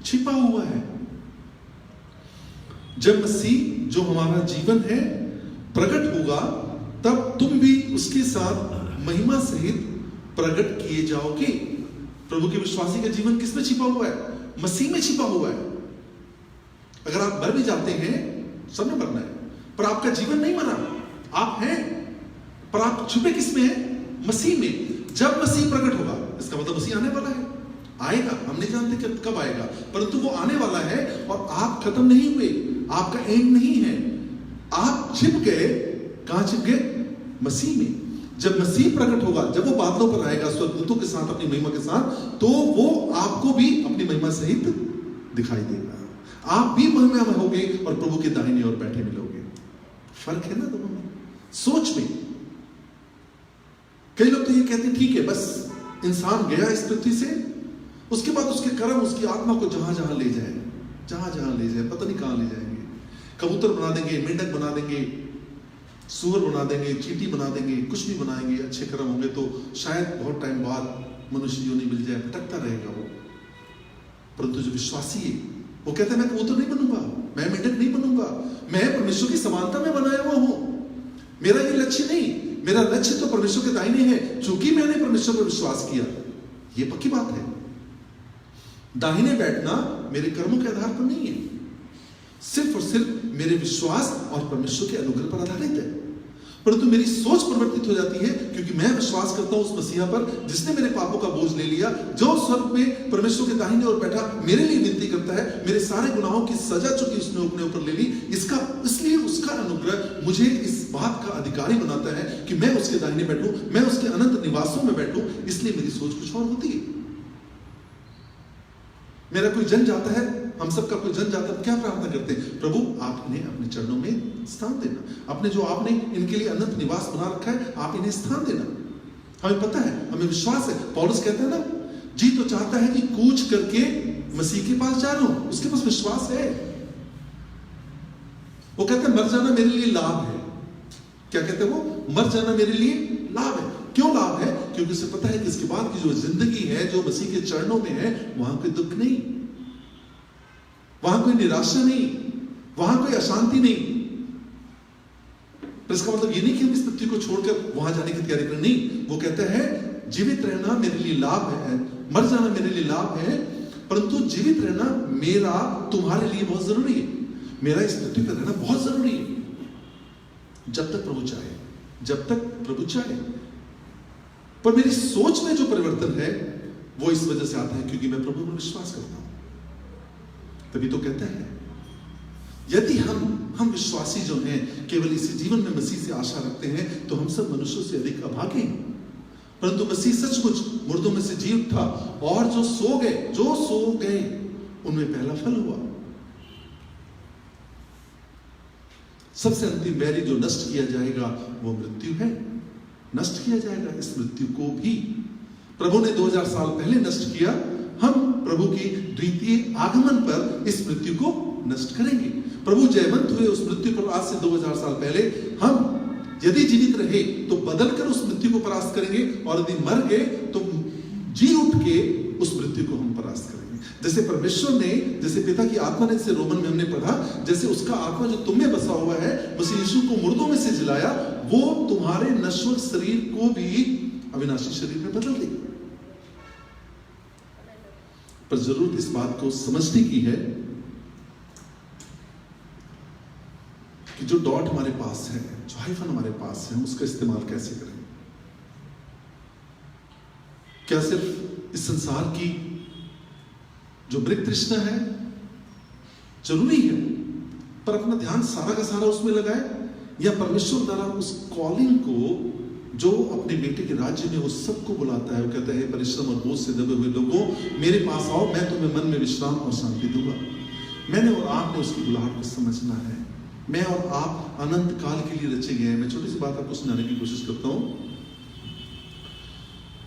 छिपा हुआ है। जब मसीह जो हमारा जीवन है प्रकट होगा, तब तुम भी उसके साथ महिमा सहित प्रकट किए जाओगे। प्रभु के विश्वासी का जीवन किसमें छिपा हुआ है? मसीह में छिपा हुआ है। अगर आप मर भी जाते हैं, सबने मरना है, पर आपका जीवन नहीं मरा, आप हैं, पर आप छुपे किसमें हैं? मसीह में। जब मसीह प्रकट होगा, इसका मतलब मसीह आने वाला है, आएगा, हम नहीं जानते कब आएगा, परंतु वो आने वाला है और आप खत्म नहीं हुए, आपका एंड नहीं है। आप छिप गए, कहां छिप गए? मसीह में। जब मसीह प्रकट होगा, जब वो बादलों पर आएगा स्वर्गदूतों के साथ अपनी महिमा के साथ, तो वो आपको भी अपनी महिमा सहित दिखाई देगा। आप भी महिमा में होगे और प्रभु के दाहिने ओर बैठे मिलोगे। फर्क है ना दोनों में, सोच में। कई लोग तो ये कहते हैं ठीक है, बस इंसान गया इस पृथ्वी से, उसके बाद उसके कर्म उसकी आत्मा को जहां जहां ले जाए, जहां जहां ले जाए, पता नहीं कहां ले जाएंगे। कबूतर बना देंगे, मेंढक बना देंगे, सूअर बना देंगे, चींटी बना देंगे, कुछ भी बनाएंगे। अच्छे कर्म होंगे तो शायद बहुत टाइम बाद मनुष्य योनि मिल जाए, भटकता रहेगा वो। परंतु जो विश्वासी है वो कहता है, मैं कबूतर नहीं बनूंगा, मैं मेंढक नहीं बनूंगा, मैं परमेश्वर की समानता में बनाया हुआ हूं। मेरा ये लक्ष्य नहीं, मेरा लक्ष्य तो परमेश्वर के दाहिने है, क्योंकि मैंने परमेश्वर पर विश्वास किया। ये पक्की बात है। दाहिने बैठना मेरे कर्मों के आधार पर नहीं है, सिर्फ और सिर्फ मेरे विश्वास और परमेश्वर के अनुग्रह पर आधारित है। परंतु मेरी सोच परिवर्तित हो जाती है, क्योंकि मैं विश्वास करता हूं उस मसीहा पर जिसने मेरे पापों का बोझ ले लिया, जो स्वर्ग में परमेश्वर के दाहिने ओर बैठा मेरे लिए विनती करता है, मेरे सारे गुनाहों की सजा चुकी उसने अपने ऊपर ले ली। इसलिए उसका अनुग्रह मुझे इस बात का अधिकारी बनाता है कि मैं उसके दाहिने बैठूं, मैं उसके अनंत निवासों में बैठूं। इसलिए मेरी सोच कुछ और होती है। मेरा कोई जन जाता है, हम सबका कोई जन जाता है, क्या प्रार्थना करते हैं? प्रभु आप इन्हें अपने चरणों में स्थान देना, अपने जो आपने इनके लिए अनंत निवास बना रखा है, आप इन्हें स्थान देना। हमें पता है, हमें विश्वास है। पौलुस कहता है ना, जी तो चाहता है कि कूच करके मसीह के पास जा लूं, उसके पास विश्वास है। वो कहता है मर जाना मेरे लिए लाभ है। क्या कहते हैं वो? मर जाना मेरे लिए लाभ है। क्यों लाभ है? क्योंकि उसे पता है कि इसके बाद की जो जिंदगी है, जो मसीह के चरणों में है, वहां कोई दुख नहीं, वहां कोई निराशा नहीं, वहां कोई अशांति नहीं। पर इसका मतलब ये नहीं कि हम इस पृथ्वी को छोड़कर वहां जाने की तैयारी करें, नहीं। वो कहता है जीवित रहना मेरे लिए लाभ है, मर जाना मेरे लिए लाभ है, परंतु जीवित रहना मेरा तुम्हारे लिए बहुत जरूरी है। मेरा इस पृथ्वी पर रहना बहुत जरूरी है, जब तक प्रभु चाहे, जब तक प्रभु चाहे। पर मेरी सोच में जो परिवर्तन है वो इस वजह से आता है क्योंकि मैं प्रभु पर विश्वास करता हूं। तभी तो कहता है यदि हम विश्वासी जो हैं केवल इसी जीवन में मसीह से आशा रखते हैं तो हम सब मनुष्यों से अधिक अभागे हैं। परंतु मसीह सचमुच मुर्दों में से जी उठा और जो सो गए उनमें पहला फल हुआ। सबसे अंतिम बैरी जो नष्ट किया जाएगा वो मृत्यु है, नष्ट किया जाएगा। इस मृत्यु को भी प्रभु ने 2000 साल पहले नष्ट किया। हम प्रभु की द्वितीय आगमन पर इस मृत्यु को नष्ट करेंगे। प्रभु जयवंत हुए उस मृत्यु पर आज से 2000 साल पहले। हम यदि जीवित रहे तो बदलकर उस मृत्यु को परास्त करेंगे, और यदि मर गए तो जी उठ के उस मृत्यु को हम परास्त करेंगे। जैसे परमेश्वर ने, जैसे पिता की आत्मा ने, जैसे रोमन में हमने पढ़ा, जैसे उसका आत्मा जो तुम में बसा हुआ है, मसीह यीशु को मुर्दों में से जिलाया, वो तुम्हारे नश्वर शरीर को भी अविनाशी शरीर में बदल देगा। पर जरूरत इस बात को समझने की है कि जो डॉट हमारे पास है, जो हाइफन हमारे पास है, उसका इस्तेमाल कैसे करें। क्या सिर्फ इस संसार की जो मृग तृष्णा है जरूरी है, पर अपना ध्यान सारा का सारा उसमें लगाए, या परमेश्वर द्वारा उस कॉलिंग को जो अपने बेटे के राज्य में वो सबको बुलाता है, वो कहता है परिश्रम और बोझ से दबे हुए लोगों मेरे पास आओ, मैं तुम्हें मन में विश्राम और शांति दूंगा। मैंने और आपने उसकी बुलाहट को समझना है। मैं और आप अनंत काल के लिए रचे गए हैं। मैं छोटी सी बात आपको सुनाने की कोशिश करता हूं।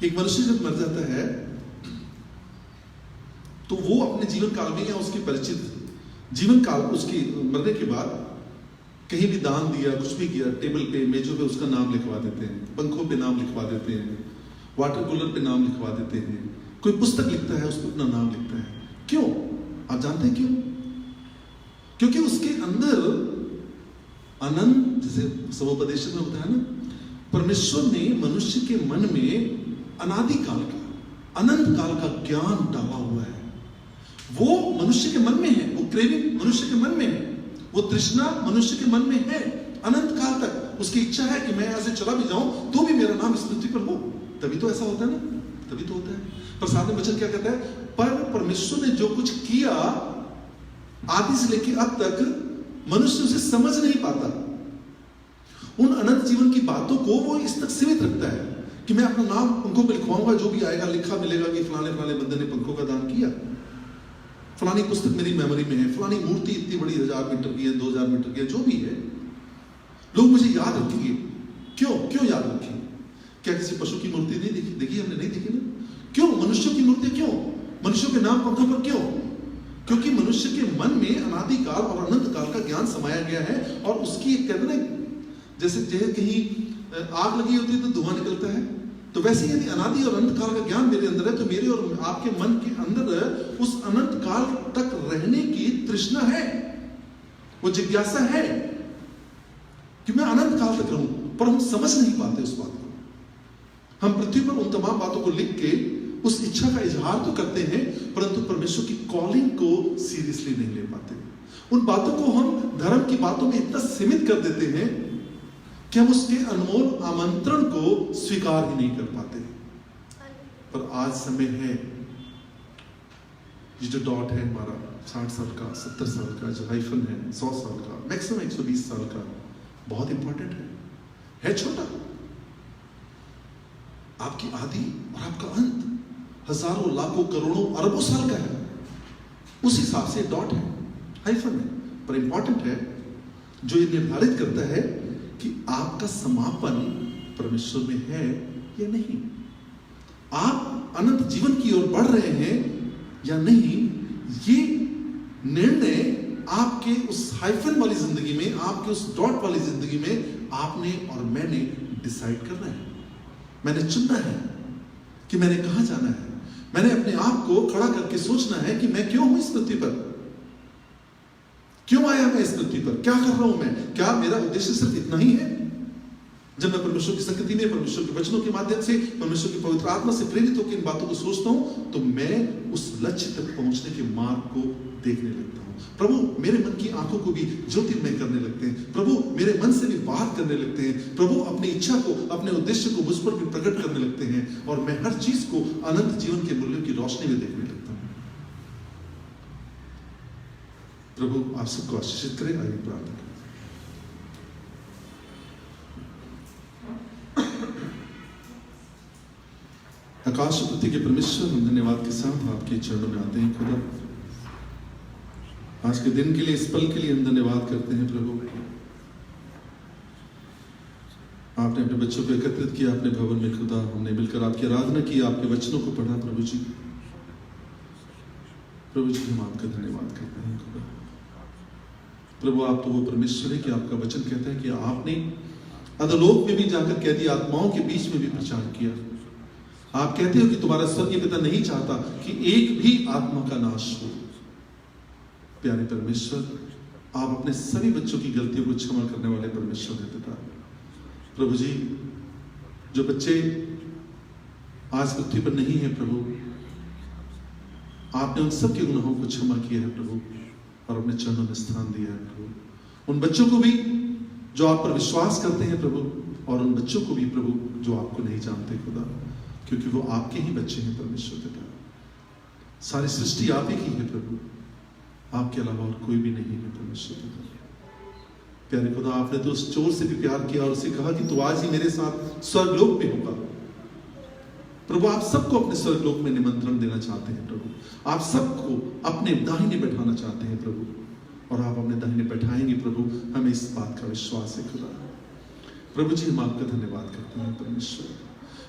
एक मनुष्य जब मर जाता है तो वो अपने जीवन काल में या उसके परिचित जीवन काल, उसके मरने के बाद कहीं भी दान दिया, कुछ भी किया, टेबल पे, मेजों पे उसका नाम लिखवा देते हैं, पंखों पे नाम लिखवा देते हैं, वाटर कूलर पे नाम लिखवा देते हैं, कोई पुस्तक लिखता है उस पर अपना नाम लिखता है। क्यों? आप जानते हैं क्यों? क्योंकि उसके अंदर अनंत, जैसे सवोपदेश में होता है ना, परमेश्वर ने मनुष्य के मन में अनादि काल का, अनंत काल का ज्ञान डाला हुआ है। वो मनुष्य के मन में है, वो क्रेविंग मनुष्य के मन में है, वो तृष्णा मनुष्य के मन में है। अनंत काल तक उसकी इच्छा है कि मैं यहां से चला भी जाऊं तो भी मेरा नाम इस पृथ्वी पर हो। तभी तो ऐसा होता है ना, तभी तो होता है। पर साथ में वचन क्या कहता है? पर परमेश्वर ने जो कुछ किया आदि से लेकर अब तक मनुष्य उसे समझ नहीं पाता। उन अनंत जीवन की बातों को वो इस तक सीमित रखता है कि मैं अपना नाम पंखों पे लिखवाऊंगा, जो भी आएगा लिखा मिलेगा कि फलाने फलाने बंदे ने पंखों का दान किया, फलानी पुस्तक मेरी मेमोरी में है, फलानी मूर्ति इतनी बड़ी 1000 मीटर की है, 2000 मीटर की है, जो भी है, लोग मुझे याद रखेंगे। क्यों याद रखेंगे? क्या किसी पशु की मूर्ति नहीं देखी हमने? नहीं देखी ना। क्यों मनुष्यों की मूर्ति? क्यों मनुष्यों के नाम पंखों पर? क्यों? क्योंकि मनुष्य के मन में अनादि काल और अनंत काल का ज्ञान समाया गया है। और उसकी एक कहते हैं जैसे कहीं आग लगी होती है तो धुआं निकलता है, तो वैसे यदि अनादि और अनंत काल का ज्ञान मेरे अंदर है तो मेरे और आपके मन के अंदर उस अनंत काल तक रहने की तृष्णा है, वो जिज्ञासा है कि मैं अनंत काल तक रहूं। पर हम समझ नहीं पाते उस बात को। हम पृथ्वी पर उन तमाम बातों को लिख के उस इच्छा का इजहार तो करते हैं, परंतु परमेश्वर की कॉलिंग को सीरियसली नहीं ले पाते। उन बातों को हम धर्म की बातों में इतना सीमित कर देते हैं कि हम उसके अनमोल आमंत्रण को स्वीकार ही नहीं कर पाते। पर आज समय है, ये जो डॉट है हमारा 60 साल का, 70 साल का, जो हाइफन है 100 साल का, मैक्सिमम 120 साल का, बहुत इंपॉर्टेंट है छोटा। आपकी आदि और आपका अंत हजारों, लाखों, करोड़ों, अरबों साल का है। उस हिसाब से डॉट है, हाइफन है, पर इंपॉर्टेंट है, जो ये निर्धारित करता है कि आपका समापन परमेश्वर में है या नहीं। आप अनंत जीवन की ओर बढ़ रहे हैं या नहीं, ये निर्णय आपके उस हाइफन वाली जिंदगी में, आपके उस डॉट वाली जिंदगी में आपने और मैंने डिसाइड करना है। मैंने चुनना है कि मैंने कहां जाना है। मैंने अपने आप को खड़ा करके सोचना है कि मैं क्यों हूं इस पृथ्वी पर, क्यों आया मैं इस पृथ्वी पर, क्या कर रहा हूं मैं, क्या मेरा उद्देश्य सिर्फ इतना ही है। जब मैं परमेश्वर की संगति में, परमेश्वर के वचनों के माध्यम से, परमेश्वर की पवित्र आत्मा से प्रेरित होकर इन बातों को सोचता हूं, तो मैं उस लक्ष्य तक पहुंचने के मार्ग को देखने लगता हूं। प्रभु मेरे मन की आंखों को भी ज्योतिर्मय करने लगते हैं, प्रभु मेरे मन से भी बात करने लगते हैं, प्रभु अपनी इच्छा को, अपने उद्देश्य को मुझ पर भी प्रकट करने लगते हैं, और मैं हर चीज को अनंत जीवन के मूल्यों की रोशनी में देखने लगता हूं। प्रभु आप सबको आशीषित करें। आइए प्रार्थना करें। आकाश और पृथ्वी के परमेश्वर, हम धन्यवाद के साथ आपके चरणों में आते हैं खुदा। आज के दिन के लिए, इस पल के लिए हम धन्यवाद करते हैं प्रभु। आपने अपने बच्चों को एकत्रित किया अपने भवन में खुदा, हमने मिलकर आपकी आराधना की, आपके वचनों को पढ़ा प्रभु जी। प्रभु जी हम आपका धन्यवाद करते हैं खुदा। प्रभु आप तो वो परमेश्वर है कि आपका वचन कहता है कि आपने अधोलोक में भी जाकर कह दिया, आत्माओं के बीच में भी प्रचार किया। आप कहते हो कि तुम्हारा स्वर्गीय पिता नहीं चाहता कि एक भी आत्मा का नाश हो। प्यारे परमेश्वर, आप अपने सभी बच्चों की गलतियों को क्षमा करने वाले परमेश्वर हैं पिता। प्रभु जी, जो बच्चे आज पृथ्वी पर नहीं है प्रभु, आपने उन सब के गुनाहों को क्षमा किया है प्रभु, और अपने चरणों में स्थान दिया है प्रभु। उन बच्चों को भी जो आप पर विश्वास करते हैं प्रभु, और उन बच्चों को भी प्रभु जो आपको नहीं जानते खुदा, क्योंकि वो आपके ही बच्चे हैं परमेश्वर पिता। सारी सृष्टि आप ही की है प्रभु, आपके अलावा और कोई भी नहीं है परमेश्वर पिता। प्यारे खुदा, आपने तो उस चोर से भी प्यार किया और उसे कहा कि तू आज ही मेरे साथ स्वर्गलोक में होगा। प्रभु आप सबको अपने स्वर्गलोक में निमंत्रण देना चाहते हैं प्रभु, आप सबको अपने दाहिने बैठाना चाहते हैं प्रभु, और आप अपने दाहिने बैठाएंगे प्रभु, हमें इस बात का विश्वास है खुदा। प्रभु जी हम आपका धन्यवाद करते हैं परमेश्वर।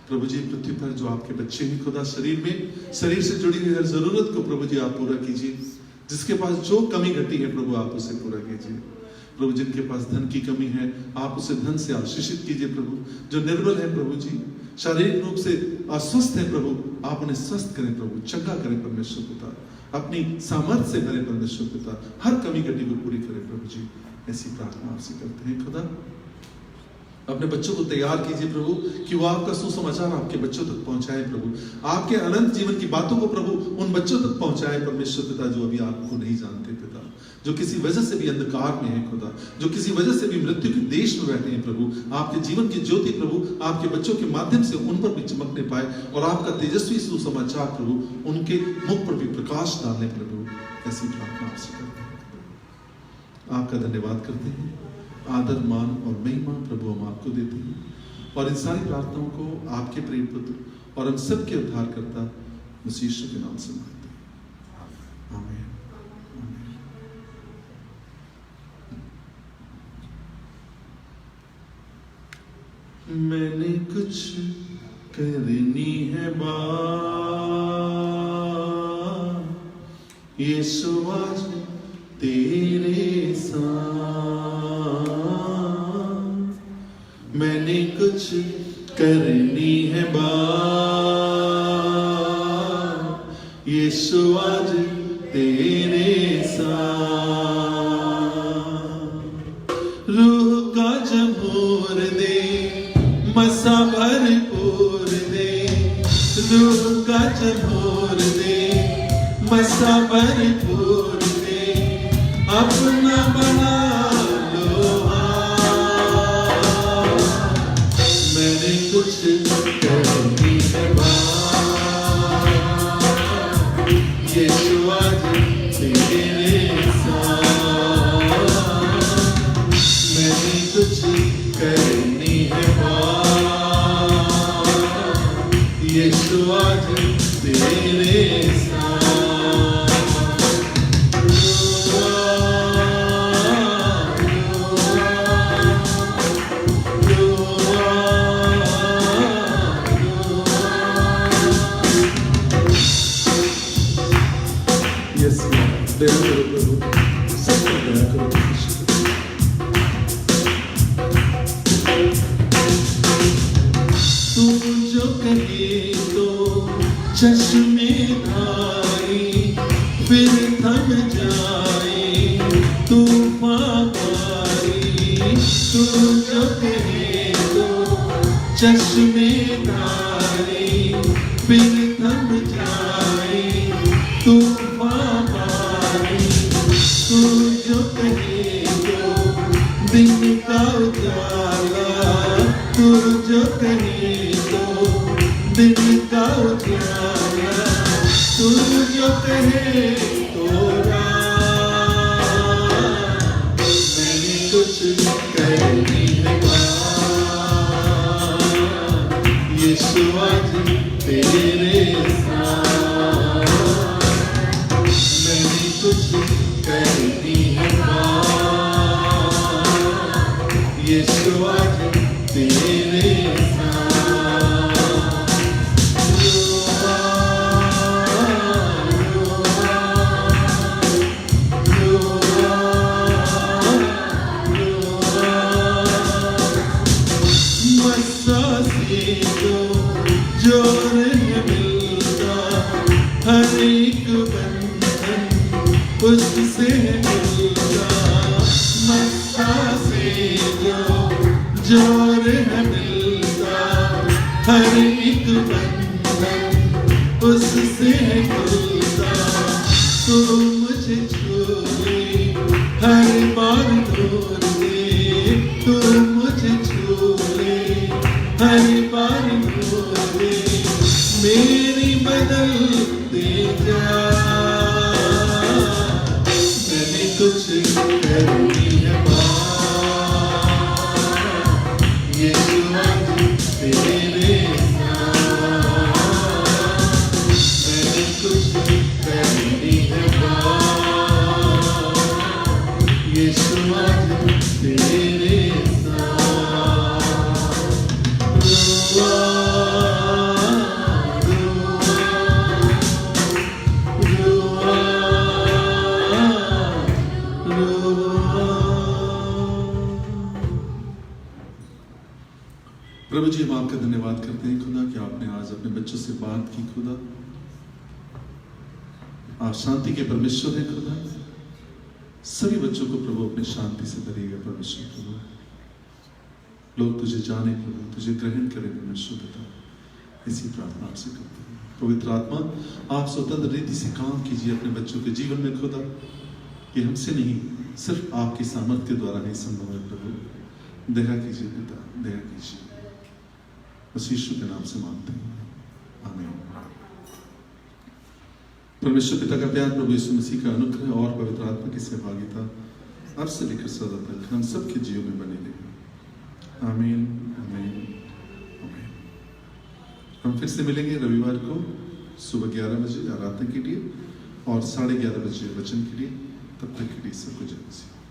प्रभु जी पृथ्वी पर जो आपके बच्चे हैं खुदा, शरीर से जुड़ी हुई हर जरूरत को प्रभु जी आप पूरा कीजिए। जिसके पास जो कमी घटी है प्रभु आप उसे पूरा कीजिए। प्रभु जिनके पास धन की कमी है आप उसे धन से आशीषित कीजिए प्रभु। जो निर्बल है प्रभु जी, शारीरिक रूप से अस्वस्थ है प्रभु, आप उन्हें स्वस्थ करें प्रभु, चंगा करें परमेश्वर पिता, अपनी सामर्थ्य से भरे परमेश्वर पिता, हर कमी घटी को पूरी करें प्रभु जी। ऐसी प्रार्थना आपसे करते हैं खुदा। अपने बच्चों को तैयार कीजिए प्रभु कि वो आपका सुसमाचार आपके बच्चों तक पहुंचाए प्रभु, आपके अनंत जीवन की बातों को प्रभु उन बच्चों तक पहुंचाए परमेश्वर पिता, जो अभी आपको नहीं जानते पिता, जो किसी वजह से भी अंधकार में है खुदा, जो किसी वजह से भी मृत्यु के देश में बैठे हैं प्रभु। आपके जीवन की ज्योति प्रभु आपके बच्चों के माध्यम से उन पर भी चमकने पाए, और आपका तेजस्वी सुसमाचार प्रभु उनके मुख पर भी प्रकाश डालने प्रभु। ऐसी प्रार्थना आपसे करते हैं, आपका धन्यवाद करते हैं। आदर मान और महिमा प्रभु हम आपको देते हैं, और इन सारी प्रार्थनाओं को आपके प्रिय पुत्र और हम सब के उद्धारकर्ता मसीह यीशु के नाम से मांगते हैं, आमीन। मैंने कुछ करनी है बात, यीशु आज तेरे साथ। मैंने कुछ करनी है बात, यीशु आज तेरे साथ। रूह का जमूर दे, मसा भरपूर दे, रूह का जमूर दे, मसा भरपूर दे, अपना बना लो हाथ। मैंने कुछ करनी है बात, यीशु आज तेरे साथ। मैंने कुछ करनी है बात, यीशु आज तेरे साथ। दया करो प्रभु, सब पर दया करो। तू जो कहे तो चश्मेधारी फिर थम जाए तूफान भारी, तू जो कहे तो चश्मेधारी फिर थम जाए तूफान भारी, तू जो कहे तो दिन का उजाला, तू जो कहे तो दिन का उजाला, तू जो कहे तो रात। मैंने कुछ कहनी है बात, यीशु आज तेरे साथ। मैंने कुछ कहनी है बात, यीशु आज तेरे जोर है मिलता, हर एक बंधन उससे है मिलता। मस्सा से जो जोर है मिलता, हर एक बंधन उससे है मिलता। तू मुझे छू ले हर बार दूर दे, तू मुझे छू ले हर बार दूर दे, मेरी बदल दे जा। मैंने कुछ करनी है बात, यीशु आज तेरे साथ। मैंने कुछ करनी है बात, यीशु आज तेरे प्रभु जी, हम आपका धन्यवाद करते हैं खुदा कि आपने आज अपने बच्चों से बात की। खुदा आप शांति के परमेश्वर हैं खुदा। सभी बच्चों को प्रभु अपने शांति से भरिएगा परमेश्वर। प्रभु लोग तुझे जाने प्रभु, तुझे ग्रहण करें परमेश्वर पिता, इसी प्रार्थना आपसे करते हैं। पवित्र आत्मा, आप स्वतंत्र रीति से काम कीजिए अपने बच्चों के जीवन में खुदा। ये हमसे नहीं, सिर्फ आपकी सामर्थ्य द्वारा ही संभव है प्रभु। दया कीजिए पिता, दया कीजिए। बस यीशु के नाम से मांगते हैं, आमीन। परमेश्वर पिता का प्यार, प्रभु यीशु मसीह का अनुग्रह और पवित्र आत्मा की सहभागिता अब से लेकर सदा तक हम सबके जीवन में बने रहे। आमीन, आमीन, आमीन। हम फिर से मिलेंगे रविवार को सुबह 11 बजे आराधना के लिए और 11:30 बजे वचन के लिए। तब तक के लिए सबको जय मसीह।